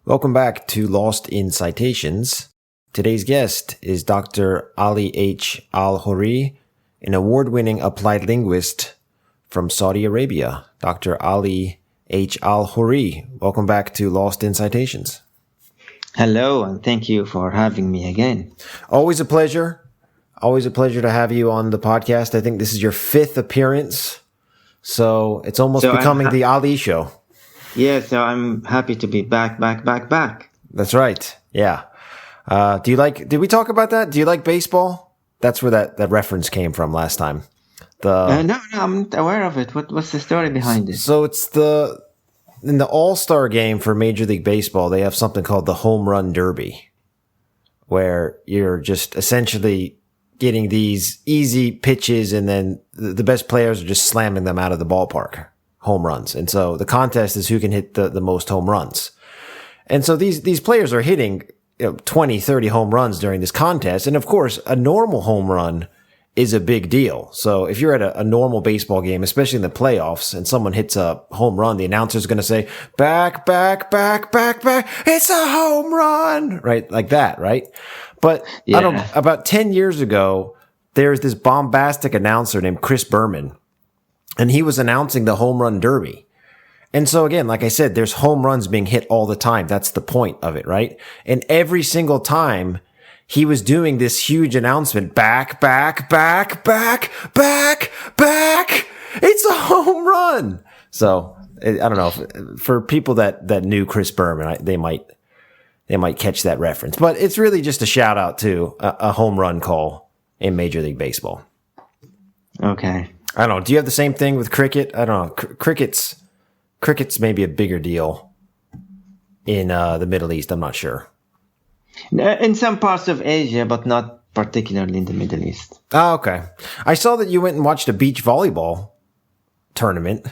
Welcome back to Lost in Citations. Today's guest is Dr. Ali H. Al-Houri, an award-winning applied linguist from Saudi Arabia. Dr. Ali H. Al-Houri, welcome back to Lost in Citations. Hello, and thank you for having me again. Always a pleasure. Always a pleasure to have you on the podcast. I think this is your 5th appearance, so it's almost becoming the Ali show. Yeah, so I'm happy to be back. That's right. Yeah. Did we talk about that? Do you like baseball? That's where that reference came from last time. No, I'm aware of it. What's the story behind it? So it's in the All-Star game for Major League Baseball, they have something called the Home Run Derby, where you're just essentially getting these easy pitches and then the best players are just slamming them out of the ballpark. Home runs. And so the contest is who can hit the most home runs. And so these players are hitting 20, 30 home runs during this contest. And of course, a normal home run is a big deal. So if you're at a normal baseball game, especially in the playoffs, and someone hits a home run, the announcer's going to say, back, it's a home run, right? Like that, right? But yeah. About 10 years ago, there's this bombastic announcer named Chris Berman. And he was announcing the home run derby. And so again, like I said, there's home runs being hit all the time. That's the point of it, right? And every single time he was doing this huge announcement, back. It's a home run. So I don't know, for people that knew Chris Berman, they might catch that reference, but it's really just a shout out to a home run call in Major League Baseball. Okay. I don't know. Do you have the same thing with cricket? I don't know. Cricket's maybe a bigger deal in the Middle East. I'm not sure. In some parts of Asia, but not particularly in the Middle East. Oh, okay. I saw that you went and watched a beach volleyball tournament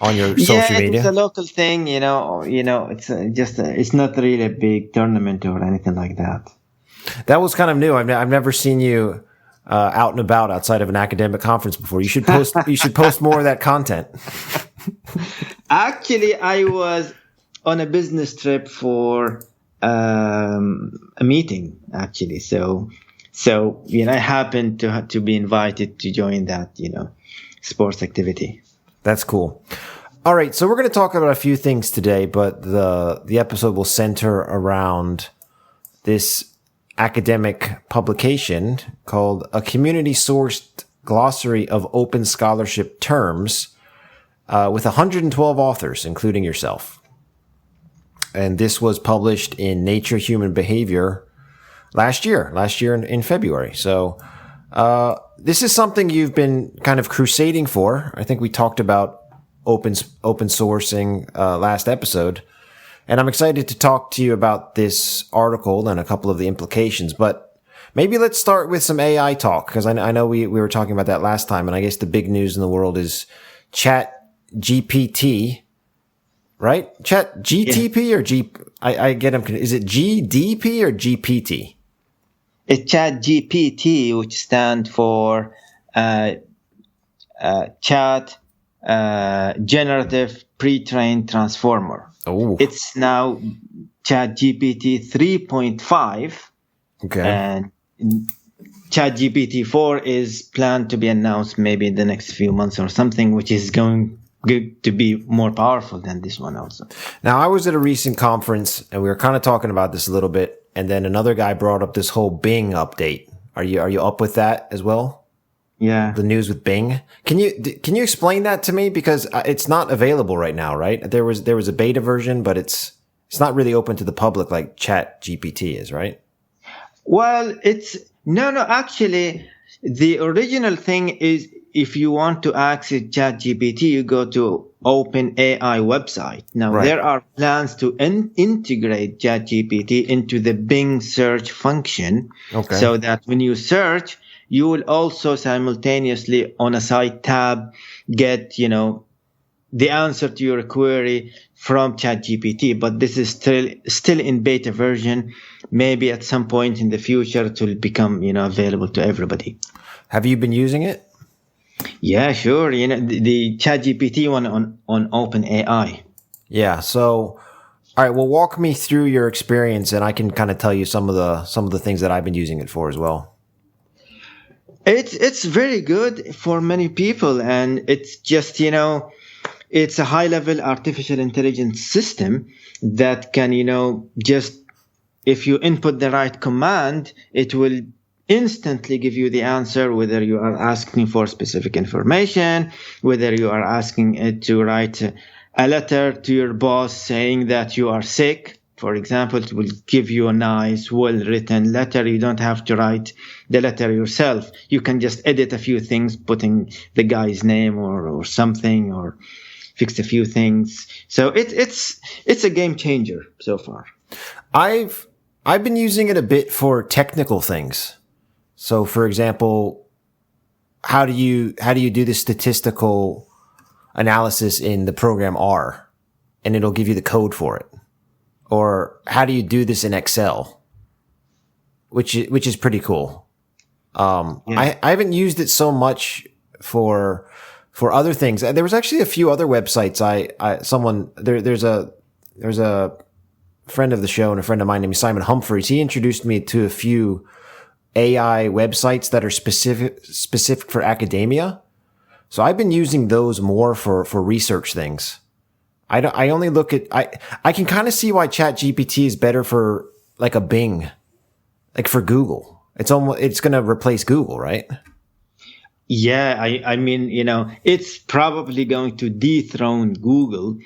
on your social media. Yeah, it's a local thing. It's not really a big tournament or anything like that. That was kind of new. I've never seen you out and about outside of an academic conference before. You should post more of that content. Actually, I was on a business trip for a meeting. Actually, so I happened to be invited to join that sports activity. That's cool. All right, so we're going to talk about a few things today, but the episode will center around this academic publication called A Community-Sourced Glossary of Open Scholarship Terms with 112 authors, including yourself. And this was published in Nature Human Behavior last year in February. So this is something you've been kind of crusading for. I think we talked about open sourcing last episode. And I'm excited to talk to you about this article and a couple of the implications. But maybe let's start with some AI talk, because I know we were talking about that last time. And I guess the big news in the world is ChatGPT, right? ChatGTP or G? I get them. Is it GDP or GPT? It's ChatGPT, which stands for Chat Generative Pre-trained Transformer. Oh. It's now ChatGPT 3.5. Okay. And ChatGPT 4 is planned to be announced maybe in the next few months or something, which is going to be more powerful than this one also. Now, I was at a recent conference and we were kind of talking about this a little bit. And then another guy brought up this whole Bing update. Are you up with that as well? Yeah. The news with Bing. Can you explain that to me? Because it's not available right now, right? There was a beta version, but it's not really open to the public like ChatGPT is, right? Well, actually, the original thing is if you want to access ChatGPT, you go to OpenAI website. Now, right. There are plans to integrate ChatGPT into the Bing search function. Okay. So that when you search, you will also simultaneously on a site tab get, the answer to your query from ChatGPT. But this is still in beta version. Maybe at some point in the future it will become, available to everybody. Have you been using it? Yeah, sure. The ChatGPT one on OpenAI. Yeah. So All right. Well, walk me through your experience, and I can kind of tell you some of the things that I've been using it for as well. It's very good for many people, and it's just, it's a high level artificial intelligence system that can, just if you input the right command, it will instantly give you the answer, whether you are asking for specific information, whether you are asking it to write a letter to your boss saying that you are sick. For example, it will give you a nice, well-written letter. You don't have to write the letter yourself. You can just edit a few things, putting the guy's name or something, or fix a few things. So it's a game changer so far. I've been using it a bit for technical things. So, for example, how do you do the statistical analysis in the program R, and it'll give you the code for it? Or how do you do this in Excel? Which is pretty cool. I haven't used it so much for other things. There was actually a few other websites. There's a friend of the show and a friend of mine named Simon Humphreys. He introduced me to a few AI websites that are specific for academia. So I've been using those more for research things. I only look at, I can kind of see why ChatGPT is better for like a Bing, like for Google. It's going to replace Google, right? Yeah. I mean, it's probably going to dethrone Google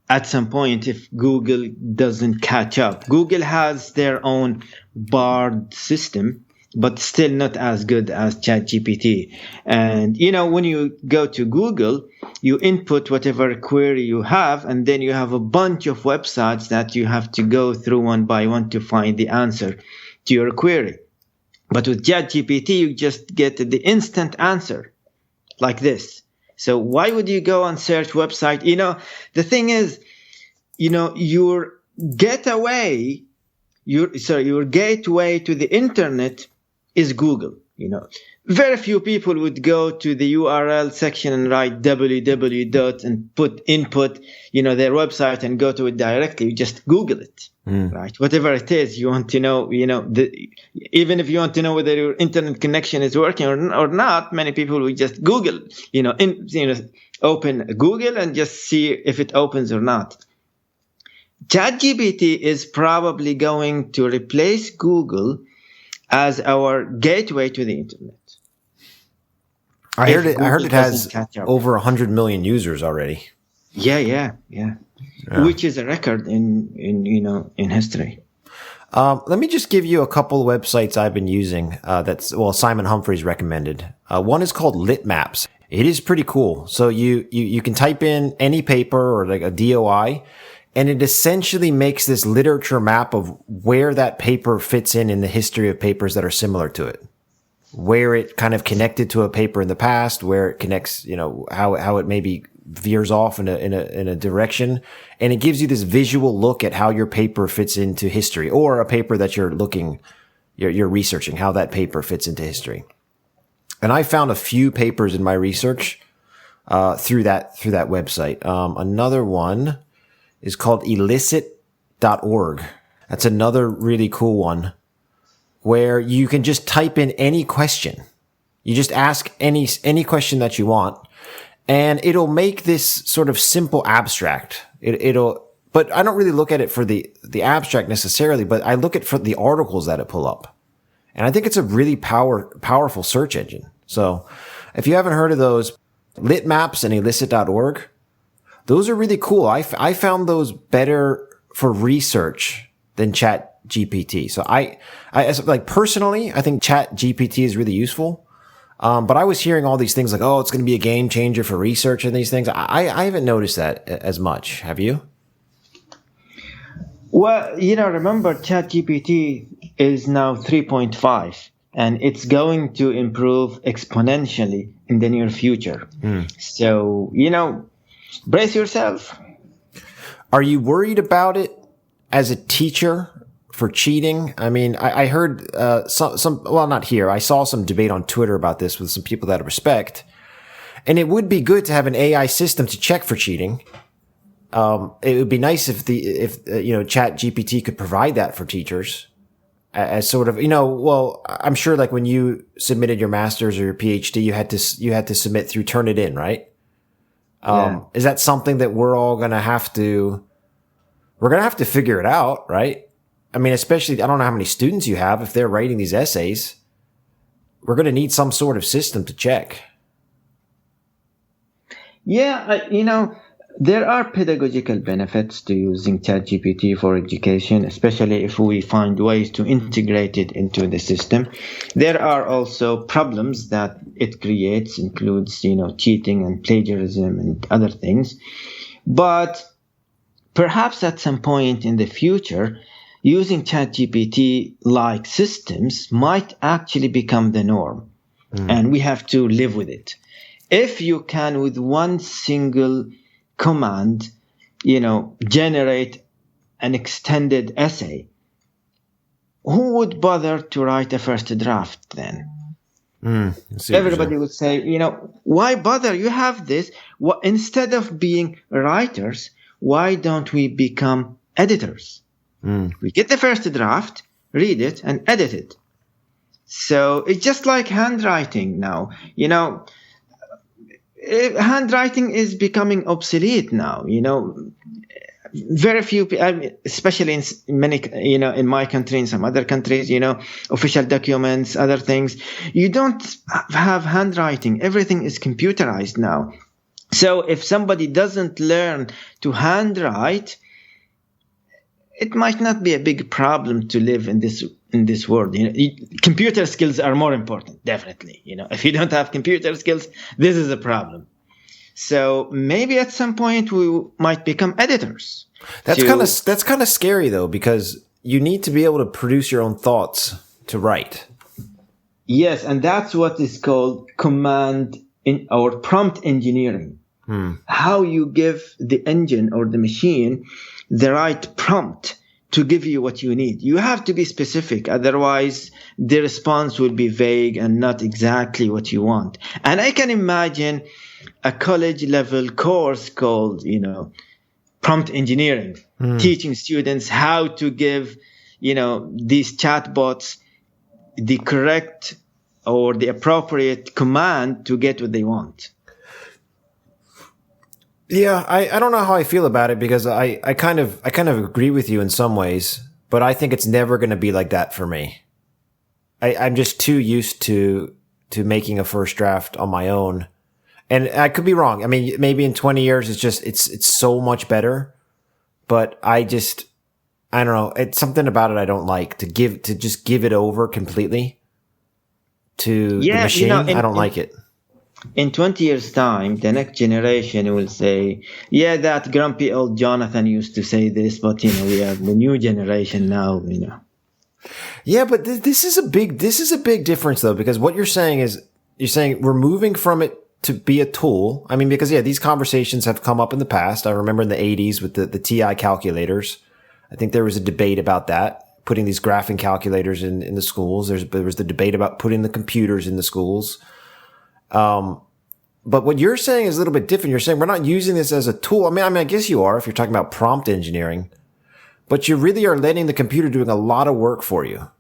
at some point if Google doesn't catch up. Google has their own Bard system, but still not as good as ChatGPT. And, when you go to Google, you input whatever query you have, and then you have a bunch of websites that you have to go through one by one to find the answer to your query. But with ChatGPT, you just get the instant answer like this. So why would you go and search website? The thing is, your gateway to the internet is Google. Very few people would go to the URL section and write www. and input, their website and go to it directly. You just Google it, right? Whatever it is you want to know, even if you want to know whether your internet connection is working or not, many people will just Google, open Google and just see if it opens or not. ChatGPT is probably going to replace Google as our gateway to the internet. I heard it has over 100 million users already. Yeah. Which is a record in history. Let me just give you a couple of websites I've been using. Simon Humphreys recommended. One is called Litmaps. It is pretty cool. So you can type in any paper or like a DOI, and it essentially makes this literature map of where that paper fits in the history of papers that are similar to it. Where it kind of connected to a paper in the past, where it connects, how it maybe veers off in a direction. And it gives you this visual look at how your paper fits into history, or a paper that you're researching, how that paper fits into history. And I found a few papers in my research, through that website. Another one is called elicit.org. That's another really cool one, where you can just type in any question. You just ask any question that you want, and it'll make this sort of simple abstract. But I don't really look at it for the abstract necessarily, but I look at for the articles that it pull up. And I think it's a really powerful search engine. So if you haven't heard of those, Litmaps and elicit.org, those are really cool. I found those better for research than ChatGPT. So I personally, I think ChatGPT is really useful. But I was hearing all these things like, oh, it's going to be a game changer for research and these things. I haven't noticed that as much. Have you? Well, remember ChatGPT is now 3.5, and it's going to improve exponentially in the near future. So, brace yourself. Are you worried about it as a teacher for cheating? I mean, I heard not here. I saw some debate on Twitter about this with some people that I respect. And it would be good to have an AI system to check for cheating. It would be nice if Chat GPT could provide that for teachers as sort of, well, I'm sure like when you submitted your master's or your PhD, you had to submit through Turnitin, right? Is that something that we're going to have to figure it out, right? I mean, especially, I don't know how many students you have. If they're writing these essays, we're going to need some sort of system to check. Yeah, there are pedagogical benefits to using ChatGPT for education, especially if we find ways to integrate it into the system. There are also problems that it creates, includes, cheating and plagiarism and other things. But perhaps at some point in the future, using ChatGPT-like systems might actually become the norm, and we have to live with it. If you can, with one single command, generate an extended essay, who would bother to write a first draft then? Everybody would say, why bother? You have this. Instead of being writers, why don't we become editors? We get the first draft, read it, and edit it. So it's just like handwriting now. Handwriting is becoming obsolete now. Very few, especially in many, in my country, in some other countries, official documents, other things. You don't have handwriting. Everything is computerized now. So if somebody doesn't learn to handwrite, it might not be a big problem to live in this world. Computer skills are more important, definitely. If you don't have computer skills, this is a problem. So maybe at some point we might become editors. That's kind of scary though, because you need to be able to produce your own thoughts to write. Yes, and that's what is called command or prompt engineering. How you give the engine or the machine the right prompt to give you what you need. You have to be specific, otherwise the response will be vague and not exactly what you want. And I can imagine a college level course called, prompt engineering, teaching students how to give, these chatbots the correct or the appropriate command to get what they want. Yeah, I don't know how I feel about it, because I kind of agree with you in some ways, but I think it's never going to be like that for me. I'm just too used to making a first draft on my own. And I could be wrong. I mean, maybe in 20 years it's so much better, but I don't know. It's something about it I don't like, to just give it over completely to the machine. I don't like it. In 20 years' time, the next generation will say, yeah, that grumpy old Jonathan used to say this, but, we are the new generation now, Yeah, but this is a big difference, though, because what you're saying we're moving from it to be a tool. I mean, because, these conversations have come up in the past. I remember in the 80s with the TI calculators. I think there was a debate about that, putting these graphing calculators in the schools. There was the debate about putting the computers in the schools. But what you're saying is a little bit different. You're saying we're not using this as a tool. I mean, I guess you are if you're talking about prompt engineering, but you really are letting the computer doing a lot of work for you,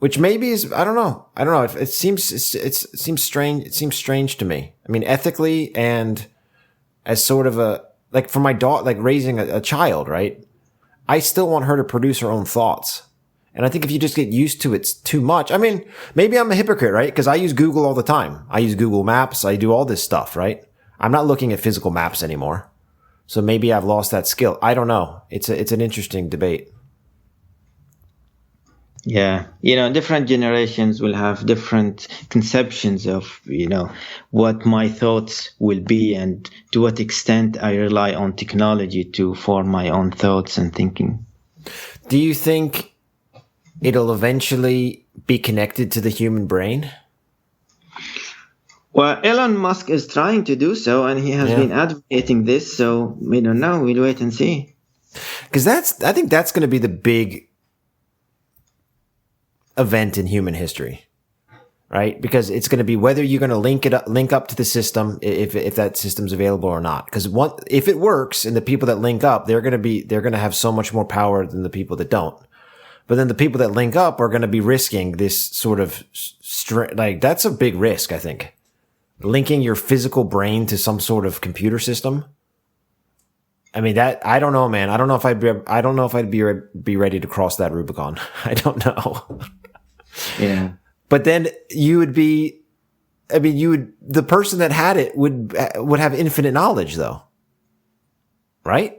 which maybe is, I don't know. It seems strange. It seems strange to me. I mean, ethically and as sort of like for my daughter, like raising a child, right? I still want her to produce her own thoughts. And I think if you just get used to it too much, I mean, maybe I'm a hypocrite, right? Because I use Google all the time. I use Google Maps. I do all this stuff, right? I'm not looking at physical maps anymore. So maybe I've lost that skill. I don't know. It's an interesting debate. Yeah. Different generations will have different conceptions of, what my thoughts will be and to what extent I rely on technology to form my own thoughts and thinking. Do you think it'll eventually be connected to the human brain? Well, Elon Musk is trying to do so, and he has been advocating this, so we don't know. We'll wait and see. Because I think that's going to be the big event in human history. right? Because it's going to be whether you're going to link up to the system if that system's available or not. Because if it works and the people that link up, they're going to have so much more power than the people that don't. But then the people that link up are going to be risking this sort of that's a big risk, I think. Linking your physical brain to some sort of computer system. I mean, I don't know, man. I don't know if I'd be ready to cross that Rubicon. I don't know. Yeah. But then the person that had it would have infinite knowledge though. Right?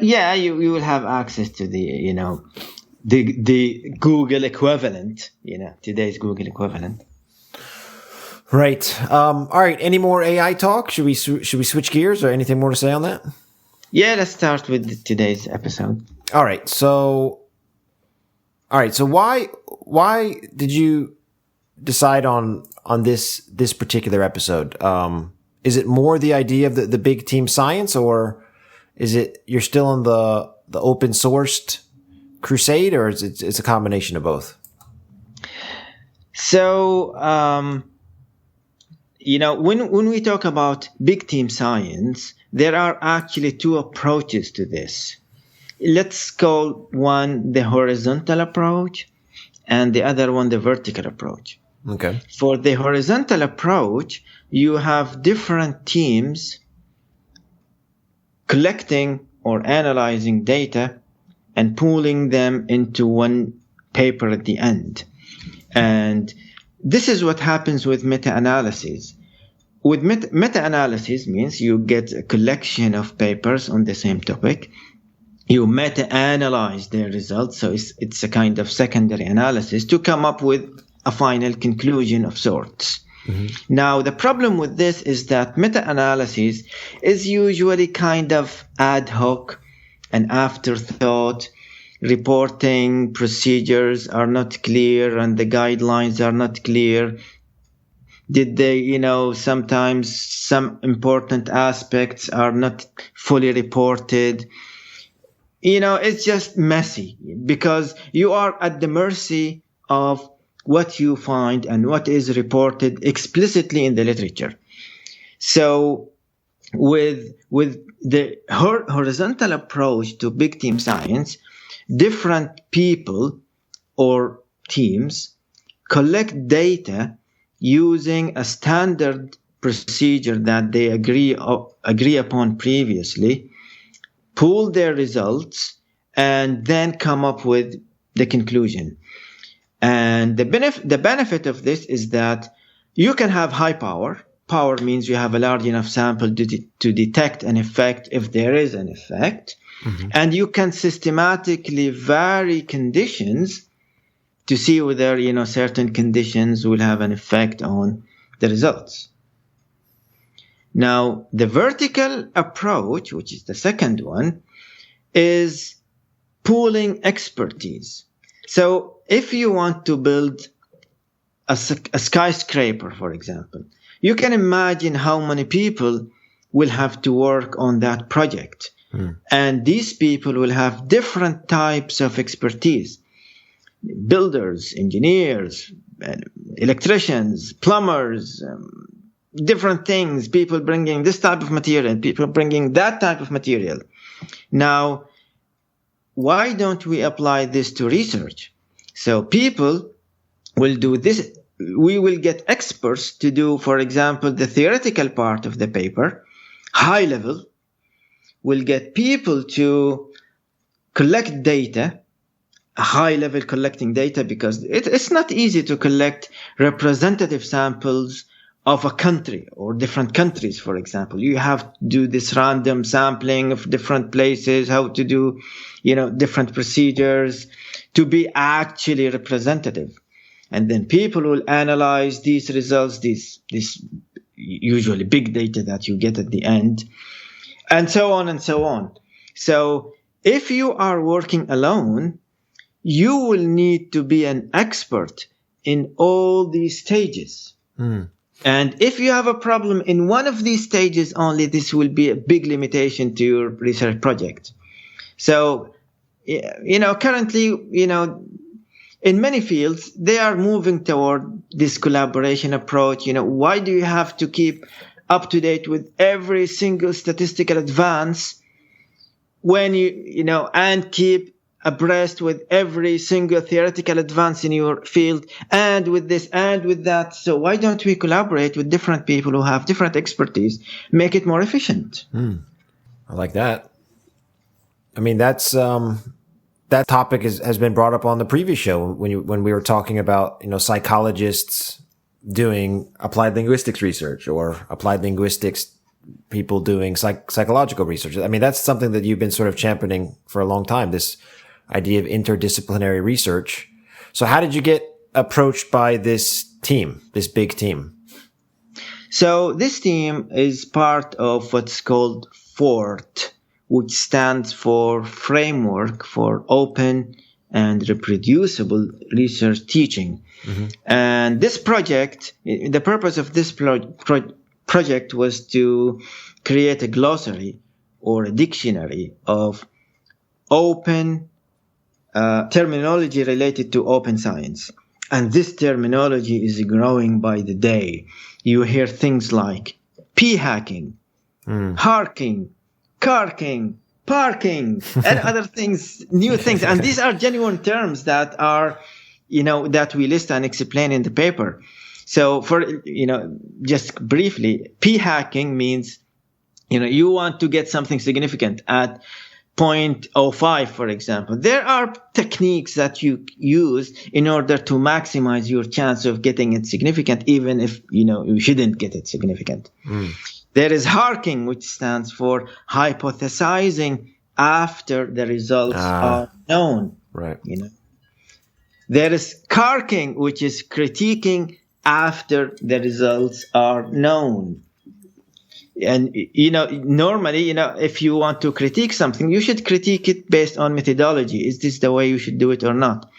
Yeah, you will have access to the Google equivalent, today's Google equivalent. Right. All right. Any more AI talk? Should we switch gears, or anything more to say on that? Yeah, let's start with today's episode. All right. So why did you decide on this particular episode? Is it more the idea of the big team science, or is it you're still on the open sourced crusade, or is it's a combination of both? So, when we talk about big team science, there are actually two approaches to this. Let's call one the horizontal approach and the other one the vertical approach. Okay. For the horizontal approach, you have different teams collecting or analyzing data and pooling them into one paper at the end. And this is what happens with meta-analysis. With meta-analysis means you get a collection of papers on the same topic. You meta-analyze their results, so it's a kind of secondary analysis to come up with a final conclusion of sorts. Mm-hmm. Now, the problem with this is that meta-analysis is usually kind of ad hoc, an afterthought. Reporting procedures are not clear and the guidelines are not clear. Did they, sometimes some important aspects are not fully reported. It's just messy because you are at the mercy of what you find and what is reported explicitly in the literature. So with the horizontal approach to big team science, different people or teams collect data using a standard procedure that they agree upon previously, pool their results, and then come up with the conclusion. And the benefit of this is that you can have high power. Power means you have a large enough sample to detect an effect if there is an effect. Mm-hmm. And you can systematically vary conditions to see whether, certain conditions will have an effect on the results. Now, the vertical approach, which is the second one, is pooling expertise. So if you want to build a skyscraper, for example, you can imagine how many people will have to work on that project. And these people will have different types of expertise. Builders, engineers, electricians, plumbers, different things. People bringing this type of material, people bringing that type of material. Now, why don't we apply this to research? So people will do this. We will get experts to do, for example, the theoretical part of the paper, high level. We'll get people to collect data, high level collecting data, because it's not easy to collect representative samples of a country or different countries, for example. You have to do this random sampling of different places, how to do, different procedures to be actually representative. And then people will analyze these results, this usually big data that you get at the end, and so on and so on. So if you are working alone, you will need to be an expert in all these stages. And if you have a problem in one of these stages only, this will be a big limitation to your research project. So, currently, in many fields, they are moving toward this collaboration approach. Why do you have to keep up to date with every single statistical advance when and keep abreast with every single theoretical advance in your field, and with this and with that? So why don't we collaborate with different people who have different expertise, make it more efficient? I like that. I mean, that's that topic has been brought up on the previous show when we were talking about psychologists doing applied linguistics research, or applied linguistics people doing psychological research. I mean, that's something that you've been sort of championing for a long time, this idea of interdisciplinary research. So how did you get approached by this team, this big team? So this team is part of what's called FORT, which stands for Framework for Open and Reproducible Research Teaching. Mm-hmm. And this project, the purpose of this project was to create a glossary or a dictionary of open terminology related to open science. And this terminology is growing by the day. You hear things like p-hacking, harking, carking, parking, and other things, new things. And these are genuine terms that are, that we list and explain in the paper. So just briefly, p-hacking means, you want to get something significant at 0.05, for example. There are techniques that you use in order to maximize your chance of getting it significant, even if, you shouldn't get it significant. There is harking, which stands for hypothesizing after the results are known. Right. There is carking, which is critiquing after the results are known. And, normally, if you want to critique something, you should critique it based on methodology. Is this the way you should do it or not?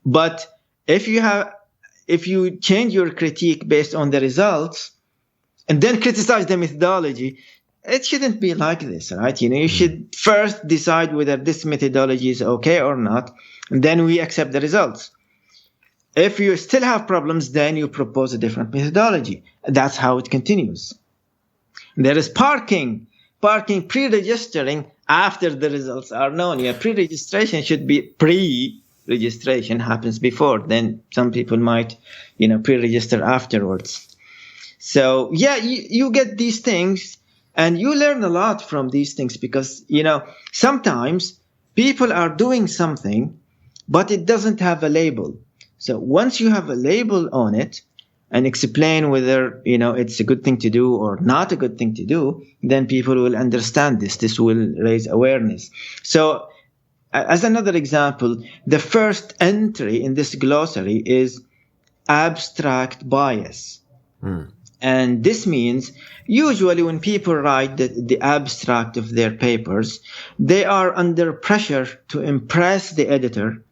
But if you change your critique based on the results and then criticize the methodology, it shouldn't be like this, right? You should first decide whether this methodology is okay or not, and then we accept the results. If you still have problems, then you propose a different methodology. That's how it continues. There is parking, pre-registering after the results are known. Pre-registration should be pre-registration happens before. Then some people might, pre-register afterwards. So you get these things and you learn a lot from these things because, sometimes people are doing something, but it doesn't have a label. So once you have a label on it, and explain whether, it's a good thing to do or not a good thing to do, then people will understand this. This will raise awareness. So as another example, the first entry in this glossary is abstract bias. And this means usually when people write the abstract of their papers, they are under pressure to impress the editor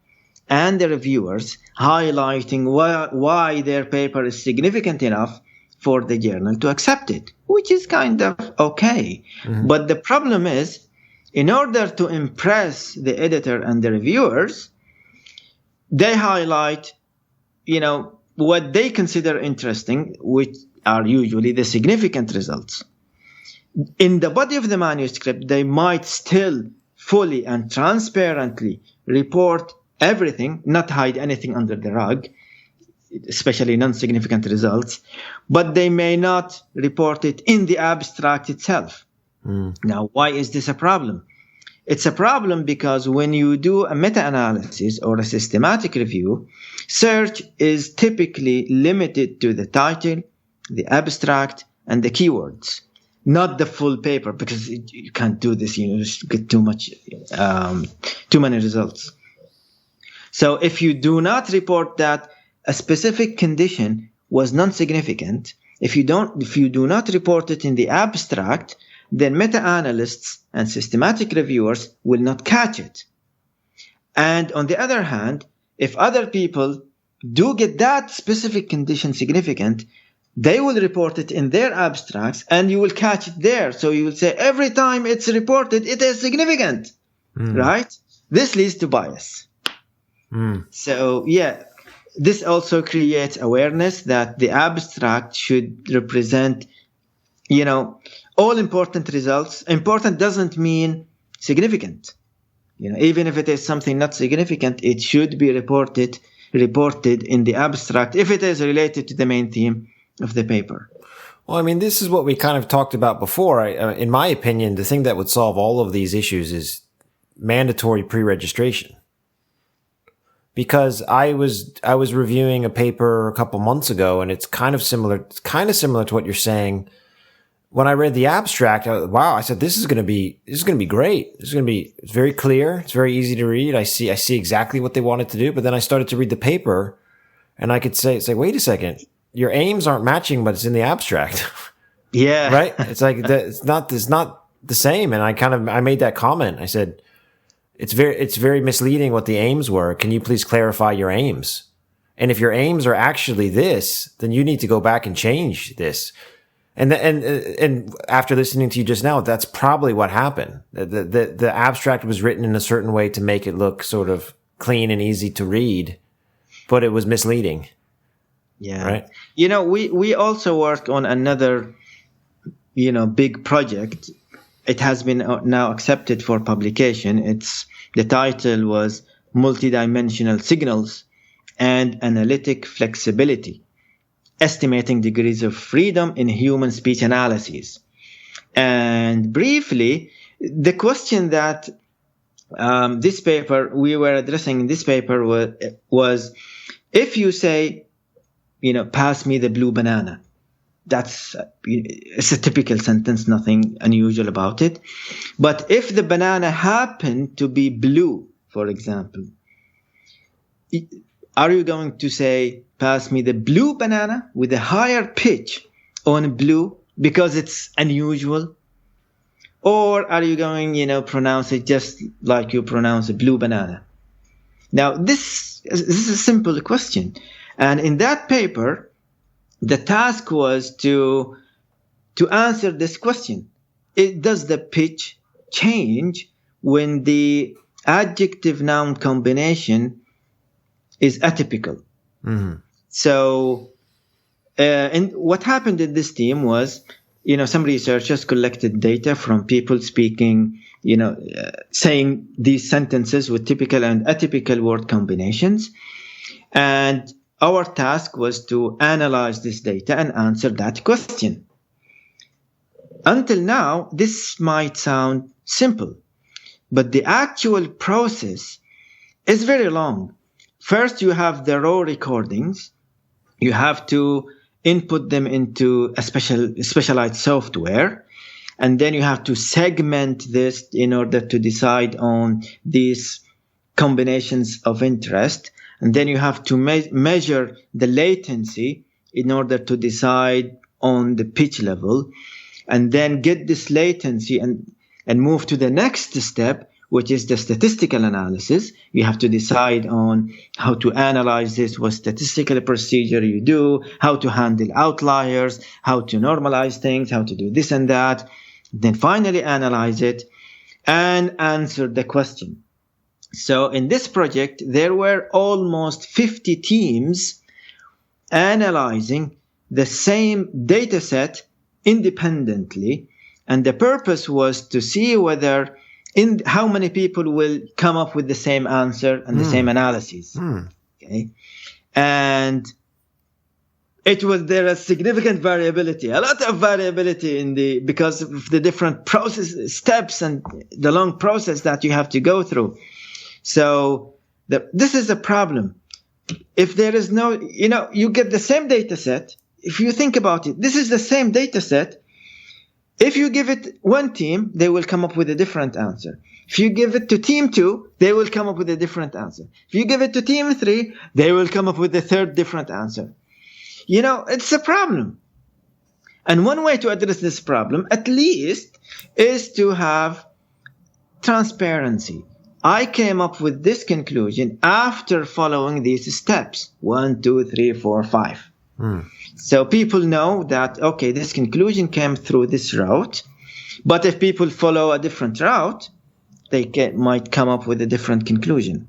and the reviewers, highlighting why their paper is significant enough for the journal to accept it, which is kind of okay. But the problem is, in order to impress the editor and the reviewers, they highlight, what they consider interesting, which are usually the significant results. In the body of the manuscript, they might still fully and transparently report everything, not hide anything under the rug, especially non-significant results, but they may not report it in the abstract itself. Now, why is this a problem? It's a problem because when you do a meta-analysis or a systematic review, search is typically limited to the title, the abstract, and the keywords, not the full paper, because you can't do this, just get too many results. So if you do not report that a specific condition was non-significant, if you do not report it in the abstract, then meta-analysts and systematic reviewers will not catch it. And on the other hand, if other people do get that specific condition significant, they will report it in their abstracts and you will catch it there. So you will say every time it's reported, it is significant, right? This leads to bias. So, yeah, this also creates awareness that the abstract should represent, all important results. Important doesn't mean significant. Even if it is something not significant, it should be reported in the abstract if it is related to the main theme of the paper. Well, I mean, this is what we kind of talked about before. In my opinion, the thing that would solve all of these issues is mandatory pre-registration. Because I was reviewing a paper a couple months ago, and it's kind of similar to what you're saying. When I read the abstract, I said, this is going to be great. It's very clear. It's very easy to read. I see exactly what they wanted to do. But then I started to read the paper, and I could say, wait a second, your aims aren't matching, but it's in the abstract. Yeah. Right? It's like, it's not the same. And I made that comment. I said, it's very misleading what the aims were. Can you please clarify your aims? And if your aims are actually this, then you need to go back and change this. And after listening to you just now, that's probably what happened. The abstract was written in a certain way to make it look sort of clean and easy to read, but it was misleading. Yeah. Right. We also work on another, big project. It has been now accepted for publication. The title was Multidimensional Signals and Analytic Flexibility: Estimating Degrees of Freedom in Human Speech Analyses. And briefly, the question that this paper we were addressing in this paper was if you say, pass me the blue banana. It's a typical sentence, nothing unusual about it. But if the banana happened to be blue, for example, are you going to say, pass me the blue banana with a higher pitch on blue because it's unusual? Or are you going, pronounce it just like you pronounce a blue banana? Now, this is a simple question. And in that paper, the task was to answer this question. Does the pitch change when the adjective-noun combination is atypical? Mm-hmm. So, and what happened in this team was, some researchers collected data from people speaking, saying these sentences with typical and atypical word combinations. And our task was to analyze this data and answer that question. Until now, this might sound simple, but the actual process is very long. First, you have the raw recordings. You have to input them into a specialized software. And then you have to segment this in order to decide on these combinations of interest. And then you have to measure the latency in order to decide on the pitch level. And then get this latency and move to the next step, which is the statistical analysis. You have to decide on how to analyze this, what statistical procedure you do, how to handle outliers, how to normalize things, how to do this and that. Then finally analyze it and answer the question. So in this project, there were almost 50 teams analyzing the same data set independently. And the purpose was to see whether how many people will come up with the same answer and the same analysis. Okay. And there is significant variability, a lot of variability because of the different process steps and the long process that you have to go through. So this is a problem. If there is no, you get the same data set. If you think about it, this is the same data set. If you give it one team, they will come up with a different answer. If you give it to team 2, they will come up with a different answer. If you give it to team 3, they will come up with a third different answer. It's a problem. And one way to address this problem, at least, is to have transparency. I came up with this conclusion after following these steps. 1, 2, 3, 4, 5. So people know that, okay, this conclusion came through this route. But if people follow a different route, they might come up with a different conclusion.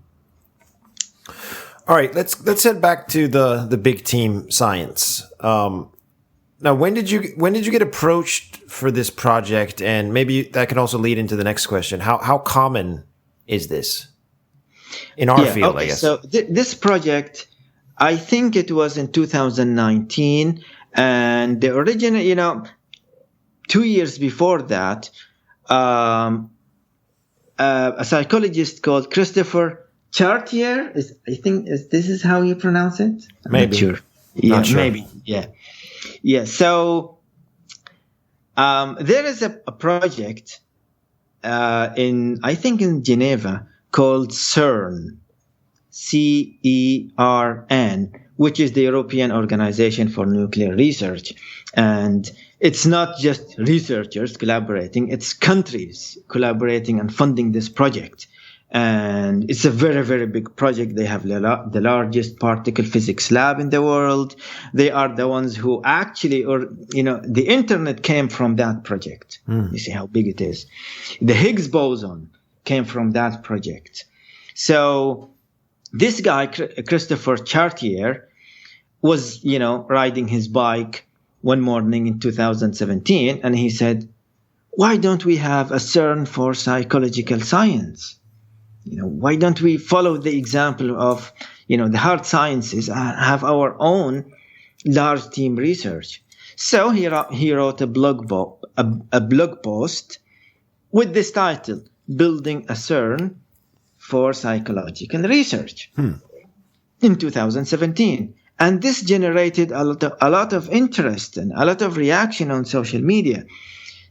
All right, let's head back to the big team science. Now, when did you get approached for this project? And maybe that can also lead into the next question. How common is this in our field? I guess. So this project, I think it was in 2019, and the original, 2 years before that, a psychologist called Christopher Chartier, this is how you pronounce it? I'm maybe. Not sure. Not sure. Maybe. Yeah. So there is a project in Geneva called CERN, CERN, which is the European Organization for Nuclear Research. And it's not just researchers collaborating, it's countries collaborating and funding this project. And it's a very, very big project. They have the largest particle physics lab in the world. They are the ones who actually, the internet came from that project. You see how big it is. The Higgs boson came from that project. So this guy, Christopher Chartier, was, riding his bike one morning in 2017, and he said, why don't we have a CERN for psychological science? Why don't we follow the example of, the hard sciences and have our own large team research? So he wrote a blog post with this title, Building a CERN for Psychological Research in 2017. And this generated a lot of interest and a lot of reaction on social media.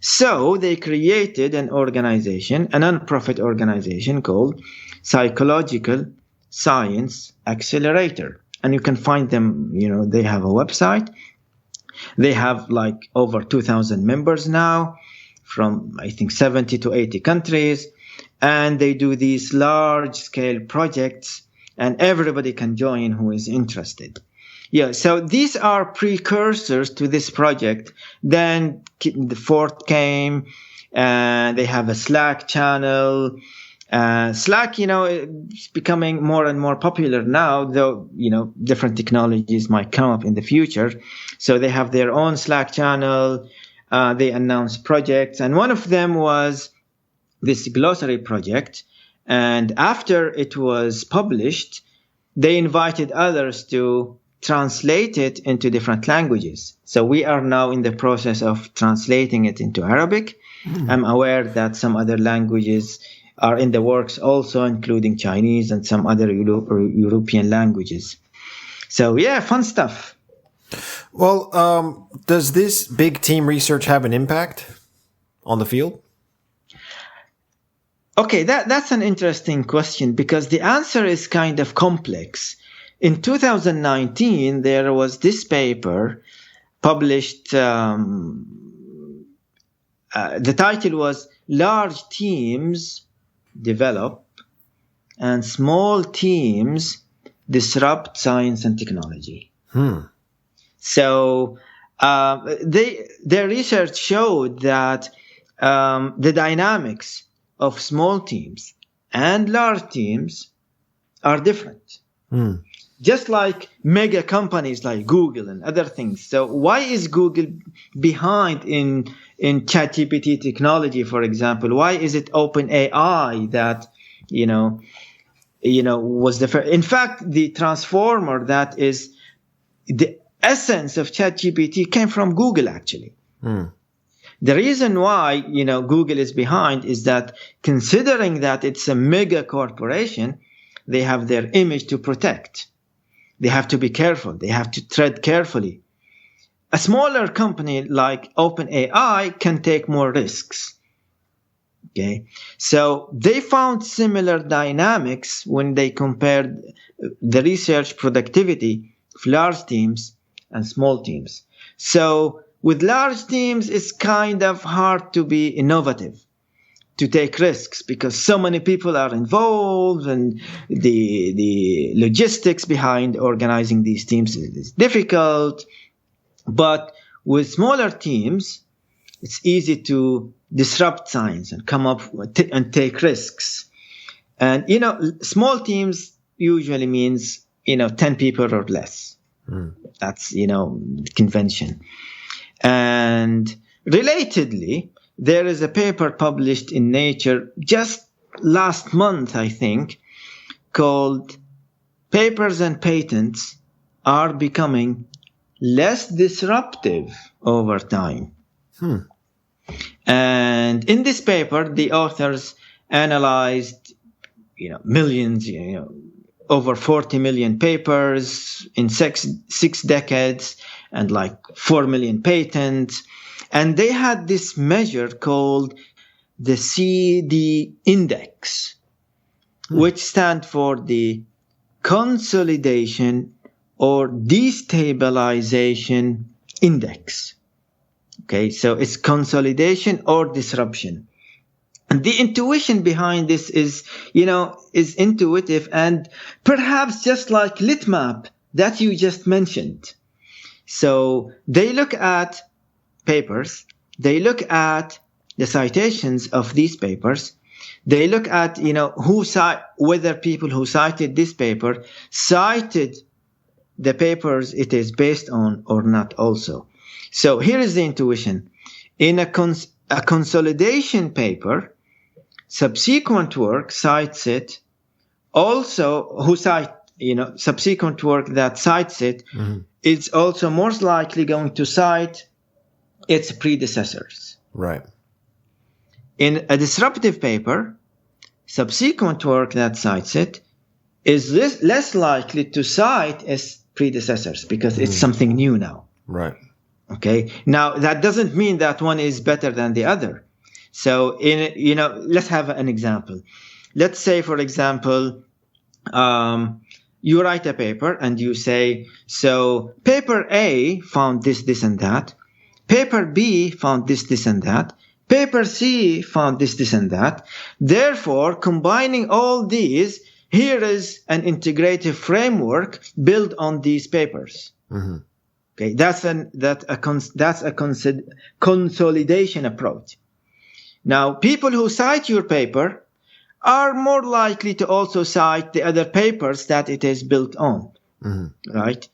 So they created an organization, a non-profit organization called Psychological Science Accelerator. And you can find them, they have a website. They have like over 2,000 members now from, I think, 70 to 80 countries. And they do these large-scale projects, and everybody can join who is interested. Yeah, so these are precursors to this project. Then the fourth came, and they have a Slack channel. Slack, it's becoming more and more popular now, though, different technologies might come up in the future. So they have their own Slack channel. They announce projects, and one of them was this glossary project. And after it was published, they invited others to translate it into different languages. So we are now in the process of translating it into Arabic. I'm aware that some other languages are in the works also, including Chinese and some other European languages. So yeah, fun stuff. Well, does this big team research have an impact on the field? Okay, that's an interesting question, because the answer is kind of complex. In 2019, there was this paper published. The title was Large Teams Develop and Small Teams Disrupt Science and Technology. So their research showed that the dynamics of small teams and large teams are different. Just like mega companies like Google and other things. So why is Google behind in ChatGPT technology, for example? Why is it OpenAI that, was the first? In fact, the transformer that is the essence of ChatGPT came from Google, actually. The reason why, Google is behind is that, considering that it's a mega corporation, they have their image to protect. They have to be careful. They have to tread carefully. A smaller company like OpenAI can take more risks. Okay. So they found similar dynamics when they compared the research productivity of large teams and small teams. So with large teams, it's kind of hard to be innovative, to take risks, because so many people are involved, and the logistics behind organizing these teams is difficult. But with smaller teams, it's easy to disrupt science and come up and take risks. And, small teams usually means 10 people or less. That's, convention. And relatedly, there is a paper published in Nature just last month, I think, called Papers and Patents Are Becoming Less Disruptive Over Time. And in this paper, the authors analyzed, millions, over 40 million papers in six decades and like 4 million patents. And they had this measure called the CD index, which stands for the consolidation or destabilization index. Okay, so it's consolidation or disruption. And the intuition behind this is intuitive and perhaps just like Litmap that you just mentioned. So they look at papers, they look at the citations of these papers, they look at, whether people who cited this paper cited the papers it is based on or not also. So here is the intuition. In a consolidation paper, subsequent work cites it. Also, subsequent work that cites it, it's also most likely going to cite its predecessors. Right. In a disruptive paper, subsequent work that cites it is less likely to cite its predecessors because it's something new now. Right. Okay. Now, that doesn't mean that one is better than the other. So, let's have an example. Let's say, for example, you write a paper and you say, so paper A found this, and that. Paper B found this, and that. Paper C found this, and that. Therefore, combining all these, here is an integrative framework built on these papers. Mm-hmm. Okay, that's a consolidation approach. Now, people who cite your paper are more likely to also cite the other papers that it is built on, right?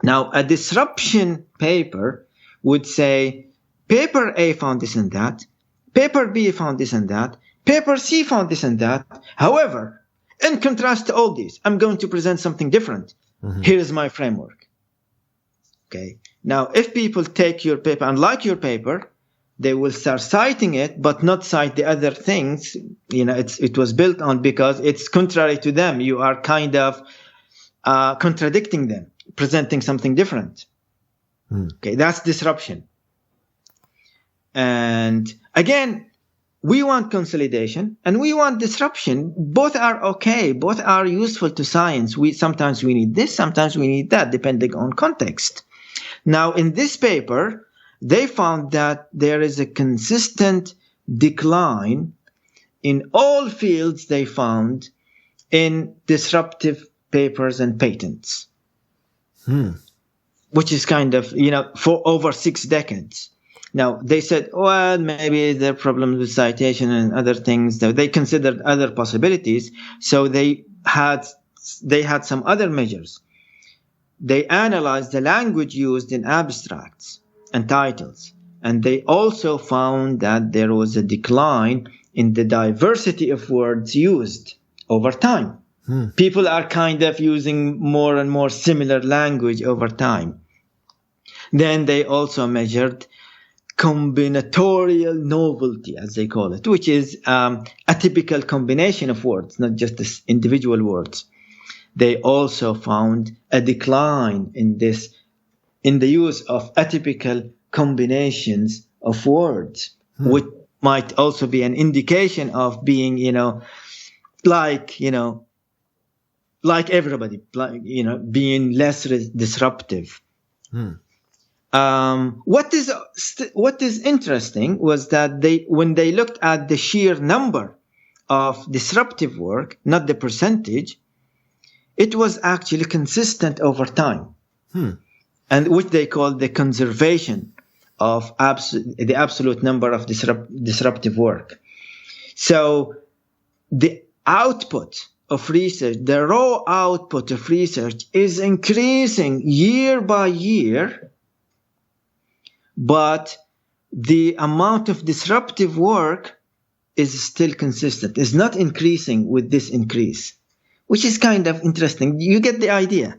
Now, a disruption paper would say, paper A found this and that, paper B found this and that, paper C found this and that. However, in contrast to all these, I'm going to present something different. Here is my framework. Okay. Now, if people take your paper and like your paper, they will start citing it, but not cite the other things, it was built on because it's contrary to them. You are kind of contradicting them, presenting something different. Okay, that's disruption. And again, we want consolidation and we want disruption. Both are okay. Both are useful to science. Sometimes we need this, sometimes we need that, depending on context. Now, in this paper, they found that there is a consistent decline in all fields they found in disruptive papers and patents, which is kind of, for over 6 decades. Now, they said, well, maybe there are problems with citation and other things. They considered other possibilities. So they had some other measures. They analyzed the language used in abstracts and titles. And they also found that there was a decline in the diversity of words used over time. People are kind of using more and more similar language over time. Then they also measured combinatorial novelty, as they call it, which is a typical combination of words, not just individual words. They also found a decline in the use of atypical combinations of words, which might also be an indication of being, like everybody, being less disruptive. What is interesting was that when they looked at the sheer number of disruptive work, not the percentage, it was actually consistent over time, and which they call the conservation of the absolute number of disruptive work. So the output of research, the raw output of research is increasing year by year, but the amount of disruptive work is still consistent, is not increasing with this increase, which is kind of interesting. You get the idea?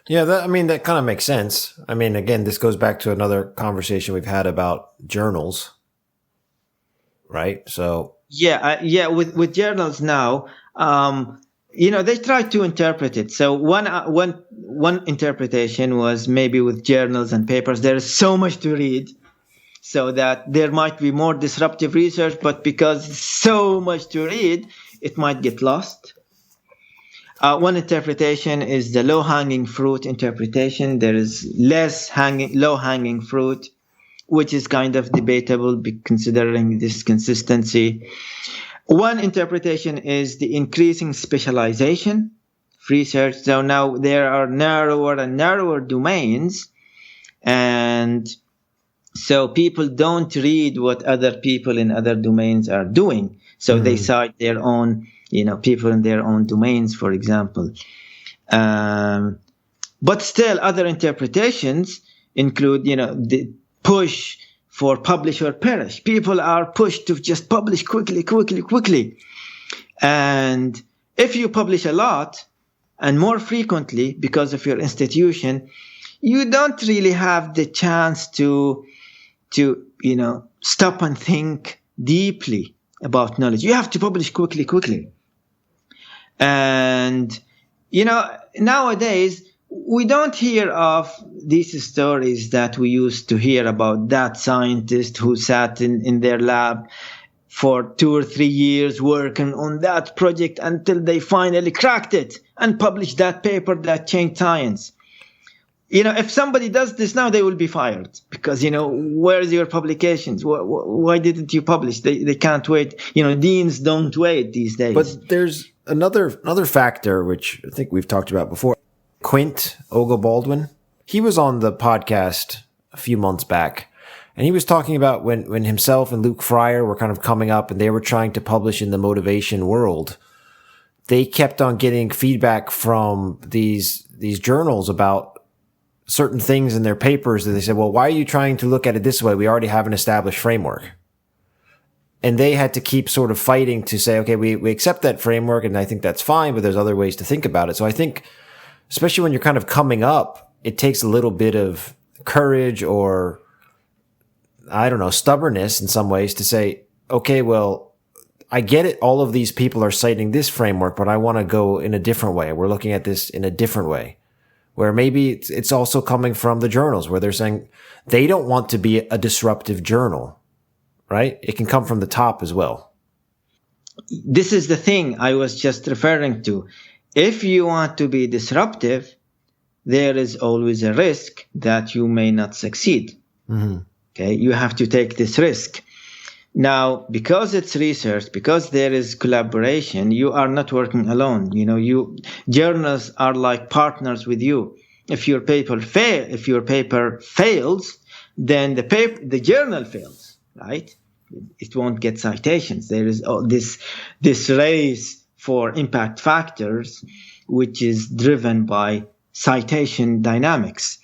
Yeah, that kind of makes sense. I mean, again, this goes back to another conversation we've had about journals, right? So with journals now, they try to interpret it. So one interpretation was maybe with journals and papers, there is so much to read, so that there might be more disruptive research, but because it's so much to read, it might get lost. One interpretation is the low-hanging fruit interpretation. There is less low-hanging fruit, which is kind of debatable considering this consistency. One interpretation is the increasing specialization of research. So now there are narrower and narrower domains, and so people don't read what other people in other domains are doing. So they cite their own, people in their own domains, for example. But still, other interpretations include, the push for publish or perish. People are pushed to just publish quickly. And if you publish a lot and more frequently because of your institution, you don't really have the chance to stop and think deeply about knowledge. You have to publish quickly. And, nowadays, we don't hear of these stories that we used to hear about that scientist who sat in their lab for 2 or 3 years working on that project until they finally cracked it and published that paper that changed science. If somebody does this now, they will be fired because, where's your publications? Why didn't you publish? They can't wait. Deans don't wait these days. But there's another factor, which I think we've talked about before. Quint Ogle-Baldwin, he was on the podcast a few months back, and he was talking about when himself and Luke Fryer were kind of coming up and they were trying to publish in the motivation world. They kept on getting feedback from these journals about certain things in their papers that they said, well, why are you trying to look at it this way? We already have an established framework. And they had to keep sort of fighting to say, okay, we accept that framework and I think that's fine, but there's other ways to think about it. So I think, especially when you're kind of coming up, it takes a little bit of courage or, I don't know, stubbornness in some ways to say, okay, well, I get it. All of these people are citing this framework, but I want to go in a different way. We're looking at this in a different way. Where maybe it's also coming from the journals where they're saying they don't want to be a disruptive journal, right? It can come from the top as well. This is the thing I was just referring to. If you want to be disruptive, there is always a risk that you may not succeed. Mm-hmm. Okay, you have to take this risk. Now, because it's research, because there is collaboration, you are not working alone. Journals are like partners with you. If your paper fails, then the journal fails, right? It won't get citations. There is this race for impact factors, which is driven by citation dynamics.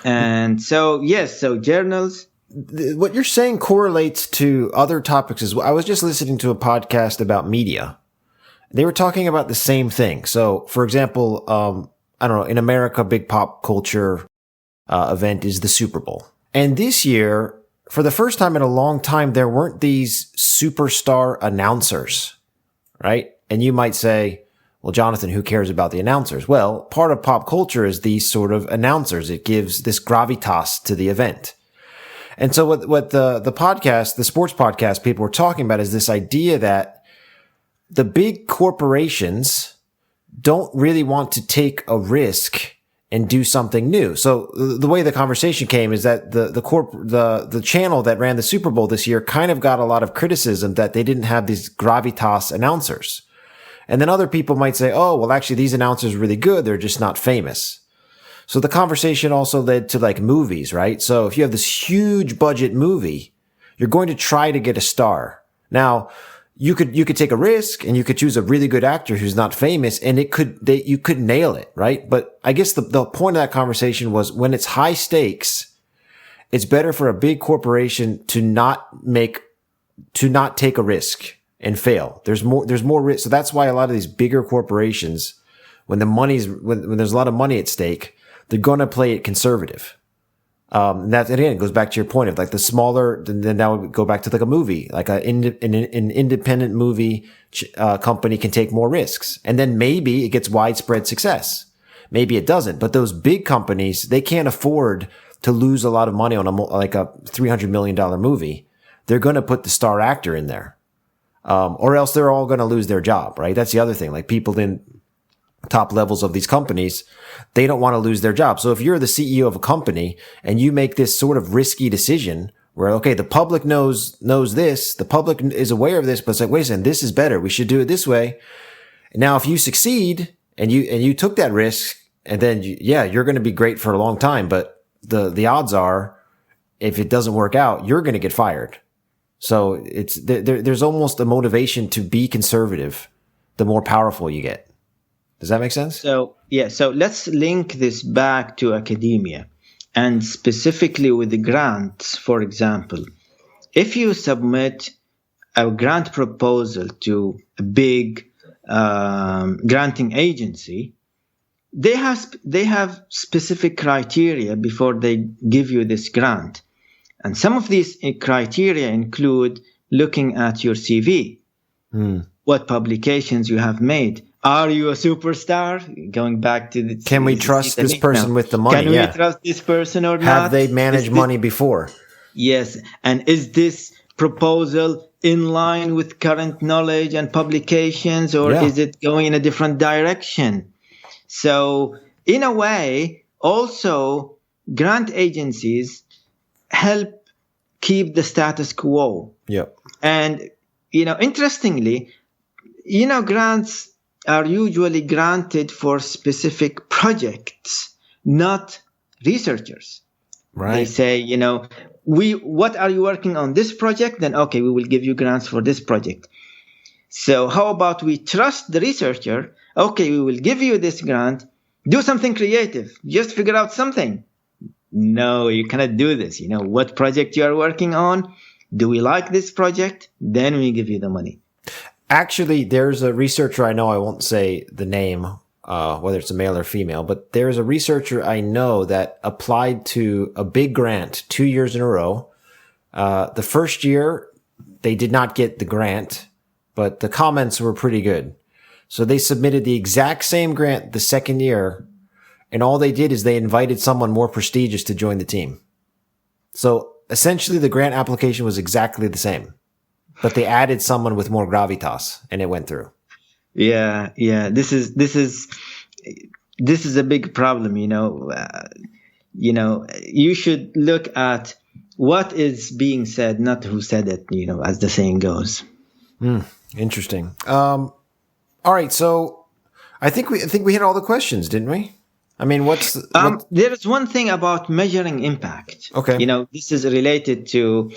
And so, so journals. What you're saying correlates to other topics as well. I was just listening to a podcast about media. They were talking about the same thing. So, for example, I don't know, in America, big pop culture event is the Super Bowl. And this year, for the first time in a long time, there weren't these superstar announcers, right? And you might say, well, Jonathan, who cares about the announcers? Well, part of pop culture is these sort of announcers. It gives this gravitas to the event. And so what the podcast, the sports podcast people were talking about is this idea that the big corporations don't really want to take a risk and do something new. So the way the conversation came is that the channel that ran the Super Bowl this year kind of got a lot of criticism that they didn't have these gravitas announcers. And then other people might say, oh, well, actually these announcers are really good. They're just not famous. So the conversation also led to like movies, right? So if you have this huge budget movie, you're going to try to get a star. Now, you could take a risk and you could choose a really good actor who's not famous and you could nail it, right? But I guess the point of that conversation was when it's high stakes, it's better for a big corporation to not take a risk and fail. There's more risk. So that's why a lot of these bigger corporations, when there's a lot of money at stake, they're going to play it conservative. That again goes back to your point of like the smaller. Then now we go back to like a movie, like an independent movie company can take more risks, and then maybe it gets widespread success. Maybe it doesn't, but those big companies, they can't afford to lose a lot of money on a $300 million movie. They're going to put the star actor in there, or else they're all going to lose their job. Right? That's the other thing. Like people in top levels of these companies, they don't want to lose their job. So if you're the CEO of a company and you make this sort of risky decision where, okay, the public knows this, the public is aware of this, but it's like, wait a second, this is better. We should do it this way. Now, if you succeed and you took that risk and then you're going to be great for a long time, but the odds are if it doesn't work out, you're going to get fired. So there's almost a motivation to be conservative the more powerful you get. Does that make sense? So let's link this back to academia and specifically with the grants, for example. If you submit a grant proposal to a big granting agency, they have specific criteria before they give you this grant. And some of these criteria include looking at your CV, what publications you have made. Are you a superstar? Going back to can we trust this person with the money? Can we trust this person or not? Have they managed money before? Yes. And is this proposal in line with current knowledge and publications, or is it going in a different direction? So in a way, also grant agencies help keep the status quo. Yep. And, interestingly, grants are usually granted for specific projects, not researchers. Right. They say, what are you working on this project? Then, okay, we will give you grants for this project. So how about we trust the researcher? Okay, we will give you this grant. Do something creative. Just figure out something. No, you cannot do this. What project you are working on? Do we like this project? Then we give you the money. Actually, there's a researcher I know, I won't say the name, whether it's a male or female, but there's a researcher I know that applied to a big grant 2 years in a row. The first year, they did not get the grant, but the comments were pretty good. So they submitted the exact same grant the second year, and all they did is they invited someone more prestigious to join the team. So essentially, the grant application was exactly the same. But they added someone with more gravitas, and it went through. Yeah. This is a big problem. You should look at what is being said, not who said it. As the saying goes. Interesting. All right. So I think we hit all the questions, didn't we? I mean, there is one thing about measuring impact. Okay. This is related to,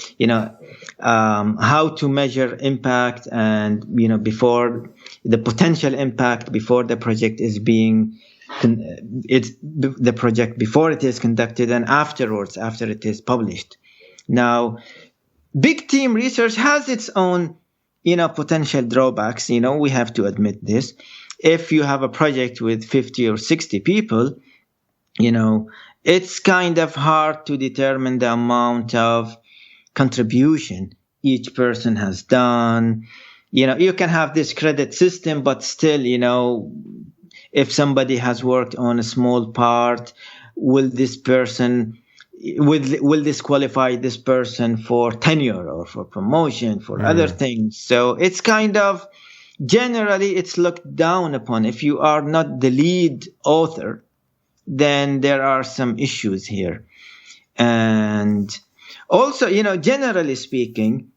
how to measure impact and, before the potential impact before the project is the project before it is conducted and afterwards, after it is published. Now, big team research has its own, potential drawbacks. We have to admit this. If you have a project with 50 or 60 people, it's kind of hard to determine the amount of contribution each person has done. You can have this credit system, but still, if somebody has worked on a small part, will this qualify this person for tenure or for promotion, for other things? So it's kind of, generally, it's looked down upon. If you are not the lead author, then there are some issues here. And also, generally speaking,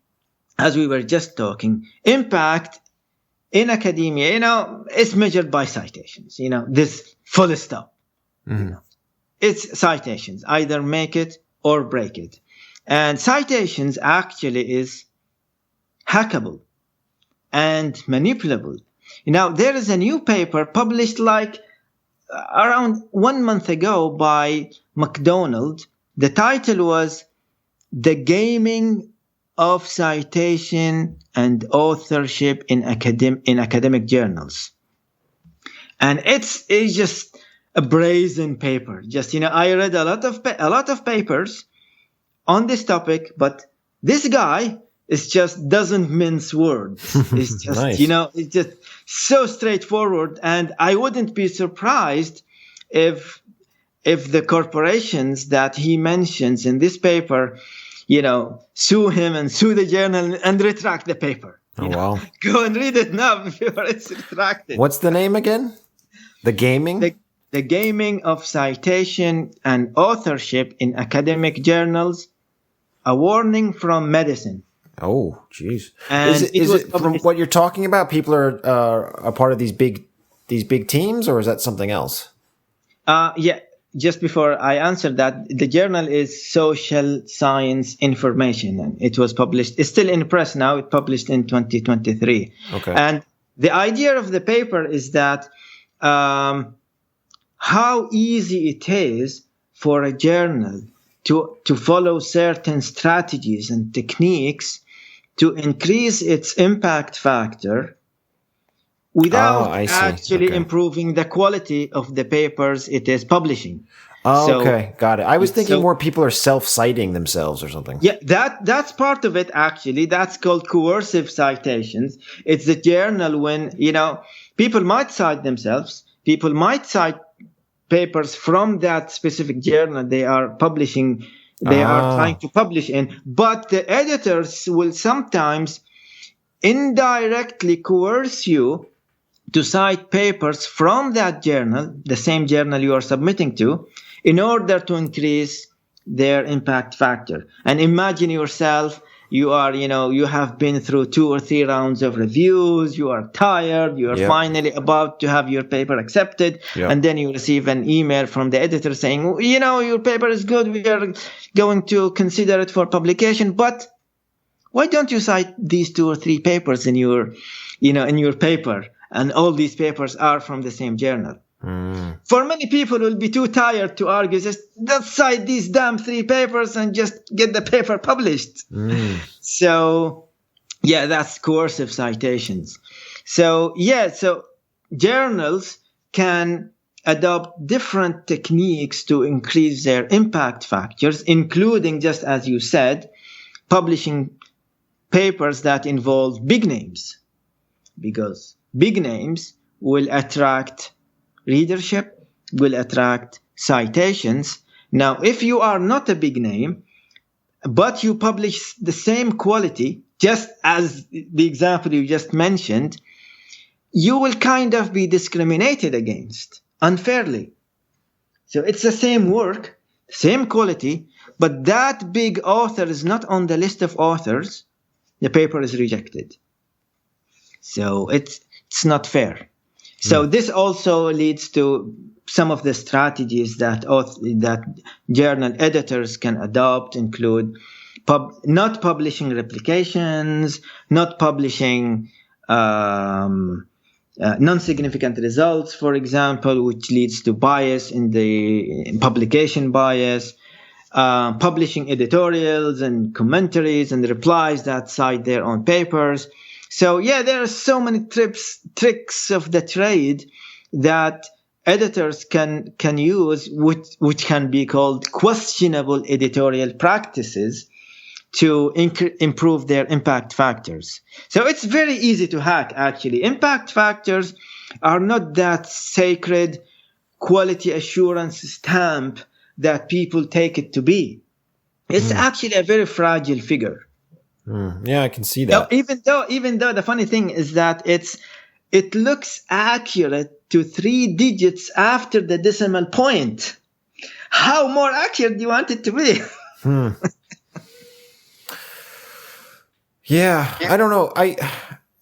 as we were just talking, impact in academia, is measured by citations. This full stop. It's citations, either make it or break it. And citations actually is hackable. and manipulable. Now, there is a new paper published like around 1 month ago by McDonald. The title was The Gaming of Citation and Authorship in Academic Journals. And it's just a brazen paper. Just, I read a lot of papers on this topic, but this guy just doesn't mince words. It's just, Nice. It's just so straightforward. And I wouldn't be surprised if the corporations that he mentions in this paper, sue him and sue the journal and retract the paper. Oh, wow. Go and read it now before it's retracted. What's the name again? The Gaming? The Gaming of Citation and Authorship in Academic Journals, a Warning from Medicine. Oh, geez. And Is it was it from what you're talking about? People are a part of these big teams, or is that something else? Yeah. Just before I answer that, the journal is Social Science Information, and it was published. It's still in press now. It published in 2023. Okay. And the idea of the paper is that how easy it is for a journal to follow certain strategies and techniques to increase its impact factor without actually improving the quality of the papers it is publishing. Oh, okay. Got it. I was thinking more people are self-citing themselves or something. Yeah, that's part of it, actually. That's called coercive citations. It's the journal when, people might cite themselves. People might cite papers from that specific journal they are publishing, they are trying to publish in. But the editors will sometimes indirectly coerce you to cite papers from that journal, the same journal you are submitting to, in order to increase their impact factor. And imagine yourself, you are, you have been through 2 or 3 rounds of reviews, you are tired, you are finally about to have your paper accepted, and then you receive an email from the editor saying, your paper is good, we are going to consider it for publication, but why don't you cite these 2 or 3 papers in your paper? And all these papers are from the same journal. For many people, will be too tired to argue. Just let's cite these damn 3 papers and just get the paper published. So, that's coercive citations. So, journals can adopt different techniques to increase their impact factors, including, just as you said, publishing papers that involve big names, because big names will attract readership, will attract citations. Now, if you are not a big name, but you publish the same quality, just as the example you just mentioned, you will kind of be discriminated against unfairly. So it's the same work, same quality, but that big author is not on the list of authors, the paper is rejected. So it's not fair. So this also leads to some of the strategies that journal editors can adopt, include not publishing replications, not publishing non-significant results, for example, which leads to bias in the publication bias, publishing editorials and commentaries and replies that cite their own papers. So there are so many tricks of the trade that editors can use, which can be called questionable editorial practices, to improve their impact factors. So it's very easy to hack, actually. Impact factors are not that sacred quality assurance stamp that people take it to be. It's actually a very fragile figure. Yeah, I can see that. Even though the funny thing is that it looks accurate to 3 digits after the decimal point. How more accurate do you want it to be? Yeah, I don't know.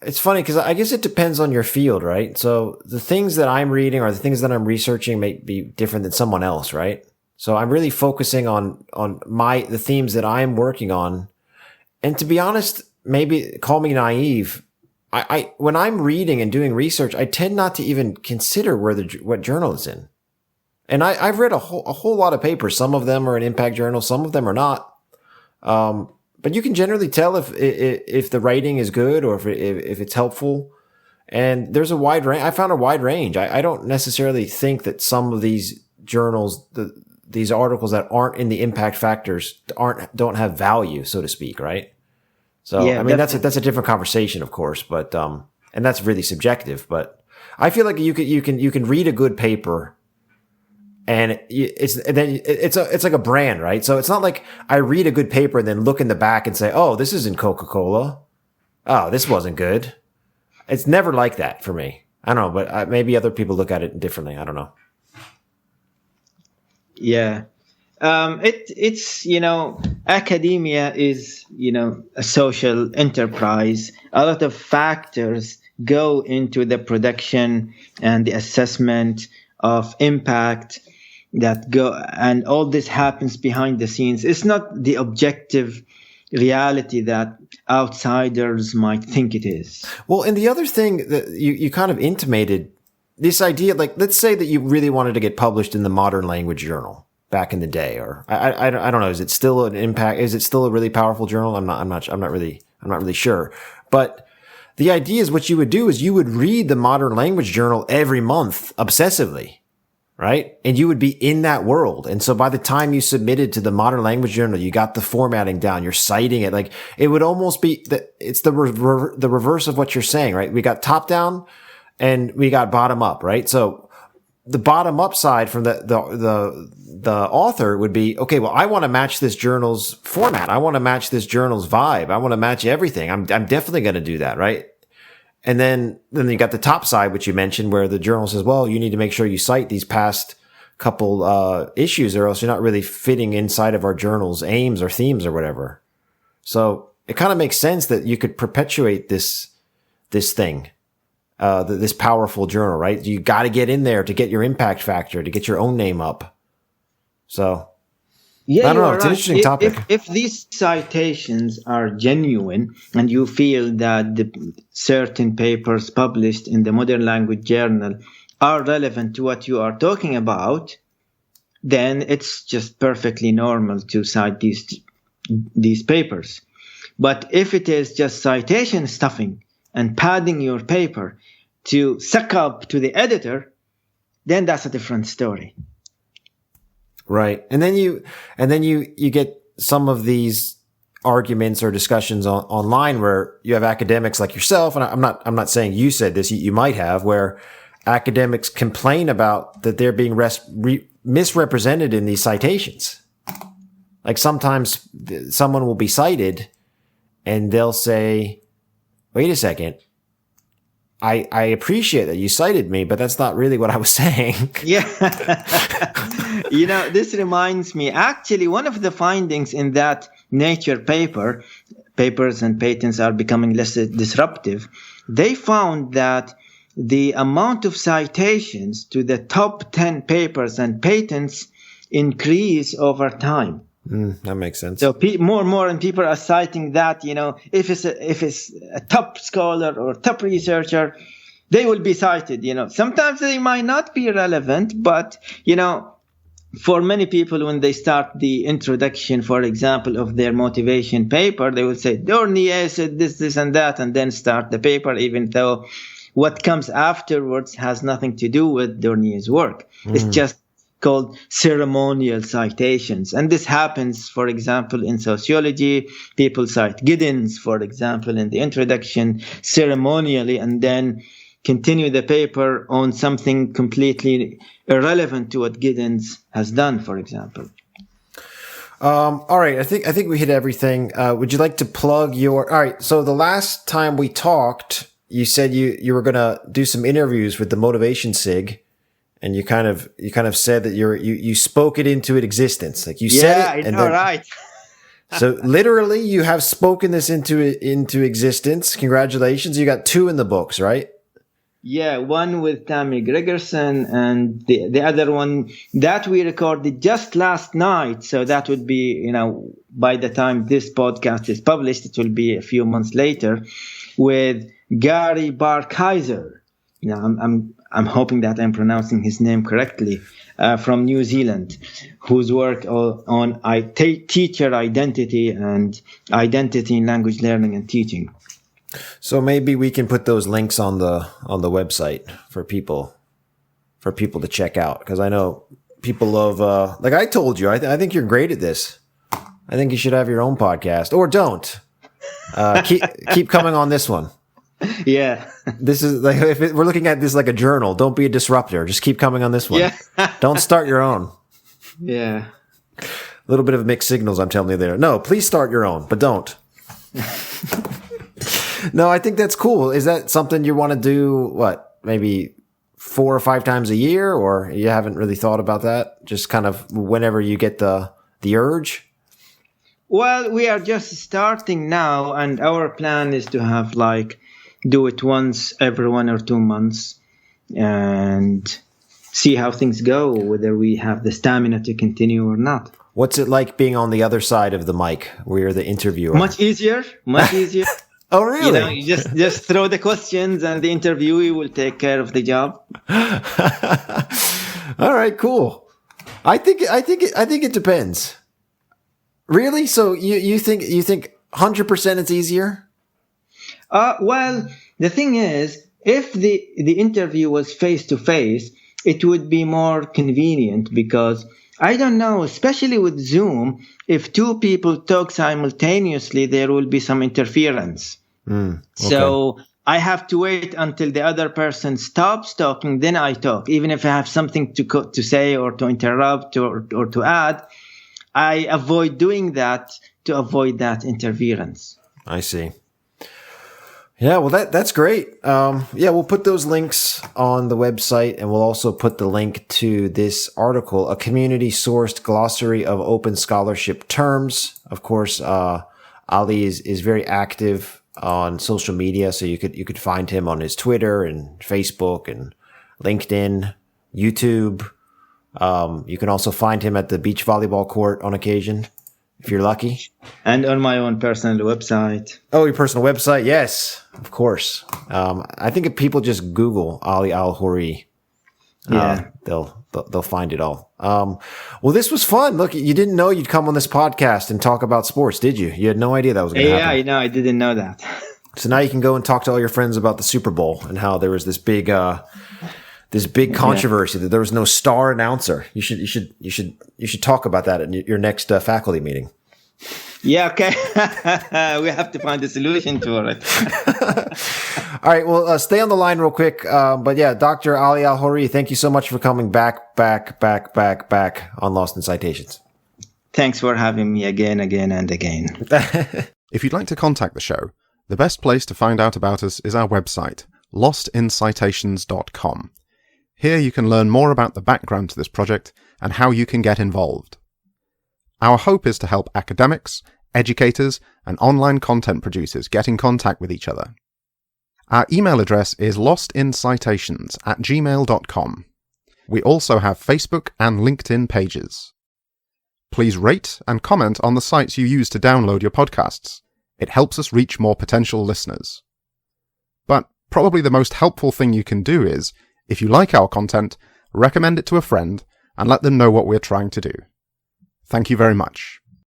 It's funny because I guess it depends on your field, right? So the things that I'm reading or the things that I'm researching may be different than someone else, right? So I'm really focusing on the themes that I'm working on. And to be honest, maybe call me naive, I when I'm reading and doing research, I tend not to even consider what journal it's in. And I've read a whole lot of papers. Some of them are in impact journals, some of them are not. But you can generally tell if the writing is good or if it's helpful. And there's a wide range. I found a wide range. I don't necessarily think that some of these journals, these articles that aren't in the impact factors don't have value, so to speak, right? So, yeah, I mean, that's a different conversation, of course, but, and that's really subjective, but I feel like you can read a good paper and it's like a brand, right? So it's not like I read a good paper and then look in the back and say, oh, this isn't Coca-Cola. Oh, this wasn't good. It's never like that for me. I don't know, but maybe other people look at it differently. I don't know. Yeah. It's, academia is, a social enterprise. A lot of factors go into the production and the assessment of impact and all this happens behind the scenes. It's not the objective reality that outsiders might think it is. Well, and the other thing that you kind of intimated, this idea, like, let's say that you really wanted to get published in the Modern Language Journal back in the day, or I don't know, is it still an impact? Is it still a really powerful journal? I'm not really sure. But the idea is what you would do is you would read the Modern Language Journal every month obsessively. Right? And you would be in that world. And so by the time you submitted to the Modern Language Journal, you got the formatting down, you're citing it. Like, it would almost be it's the reverse of what you're saying, right? We got top down and we got bottom up, right? So the bottom up side from the author would be, okay, well, I want to match this journal's format. I want to match this journal's vibe. I want to match everything. I'm definitely going to do that, right? And then you got the top side, which you mentioned, where the journal says, well, you need to make sure you cite these past couple issues, or else you're not really fitting inside of our journal's aims or themes or whatever. So it kind of makes sense that you could perpetuate this thing, this powerful journal, right? You got to get in there to get your impact factor, to get your own name up. So yeah, I don't know. It's an interesting topic. If these citations are genuine and you feel that the certain papers published in the Modern Language Journal are relevant to what you are talking about, then it's just perfectly normal to cite these papers. But if it is just citation stuffing and padding your paper to suck up to the editor, then that's a different story. Right. And then you get some of these arguments or discussions online where you have academics like yourself. And I'm not saying you said this, you might have, where academics complain about that they're being misrepresented in these citations. Like, sometimes someone will be cited and they'll say, wait a second. I appreciate that you cited me, but that's not really what I was saying. Yeah. This reminds me, actually, one of the findings in that Nature paper, papers and patents are becoming less disruptive. They found that the amount of citations to the top 10 papers and patents increase over time. That makes sense. So more and people are citing that, if it's a top scholar or top researcher, they will be cited, Sometimes they might not be relevant, but, for many people, when they start the introduction, for example, of their motivation paper, they will say, Dornier said this, and that, and then start the paper, even though what comes afterwards has nothing to do with Dornier's work. It's just called ceremonial citations. And this happens, for example, in sociology. People cite Giddens, for example, in the introduction ceremonially, and then continue the paper on something completely irrelevant to what Giddens has done, for example. All right. I think we hit everything. Would you like to plug all right. So the last time we talked, you said you were going to do some interviews with the Motivation SIG. And you kind of said that you spoke it into existence. Like, you said it. Yeah, right. So literally you have spoken this into existence. Congratulations. You got 2 in the books, right? Yeah, one with Tammy Gregerson and the other one that we recorded just last night. So that would be, by the time this podcast is published, it will be a few months later, with Gary Barkeiser. I'm hoping that I'm pronouncing his name correctly, from New Zealand, whose work on teacher identity and identity in language learning and teaching. So maybe we can put those links on the website for people to check out, because I know people love. Like I told you, I think you're great at this. I think you should have your own podcast, or don't. Keep coming on this one. Yeah. This is like, we're looking at this like a journal. Don't be a disruptor. Just keep coming on this one. Yeah. Don't start your own. Yeah. A little bit of mixed signals, I'm telling you there. No, please start your own, but don't. No, I think that's cool. Is that something you want to do, what, maybe 4 or 5 times a year, or you haven't really thought about that? Just kind of whenever you get the urge? Well, we are just starting now, and our plan is to have do it once every 1 or 2 months and see how things go, whether we have the stamina to continue or not. What's it like being on the other side of the mic, where you're the interviewer? Much easier. Oh, really? You just throw the questions and the interviewee will take care of the job. All right, cool. I think it depends. Really? So you think 100% it's easier? Well, the thing is, if the interview was face to face, it would be more convenient, because I don't know, especially with Zoom, if 2 people talk simultaneously, there will be some interference. Okay. So I have to wait until the other person stops talking, then I talk. Even if I have something to say or to interrupt or to add, I avoid doing that to avoid that interference. I see. Yeah, well, that's great. Yeah, we'll put those links on the website, and we'll also put the link to this article, a community-sourced glossary of open scholarship terms. Of course, Ali is very active on social media, so you could find him on his Twitter and Facebook and LinkedIn, YouTube. You can also find him at the beach volleyball court on occasion, if you're lucky. And on my own personal website. Oh, your personal website? Yes, of course. I think if people just Google Ali Al-Houri, they'll find it all. Well, this was fun. Look, you didn't know you'd come on this podcast and talk about sports, did you? You had no idea that was going to happen. Yeah, I didn't know that. So now you can go and talk to all your friends about the Super Bowl and how there was this big controversy that there was no star announcer. You should talk about that at your next faculty meeting. Yeah, okay. We have to find a solution to it. All right, well, stay on the line real quick. But yeah, Dr. Ali Al-Houri, thank you so much for coming back on Lost in Citations. Thanks for having me again. If you'd like to contact the show, the best place to find out about us is our website, lostincitations.com. Here you can learn more about the background to this project and how you can get involved. Our hope is to help academics, educators, and online content producers get in contact with each other. Our email address is lostincitations@gmail.com. We also have Facebook and LinkedIn pages. Please rate and comment on the sites you use to download your podcasts. It helps us reach more potential listeners. But probably the most helpful thing you can do is, if you like our content, recommend it to a friend and let them know what we're trying to do. Thank you very much.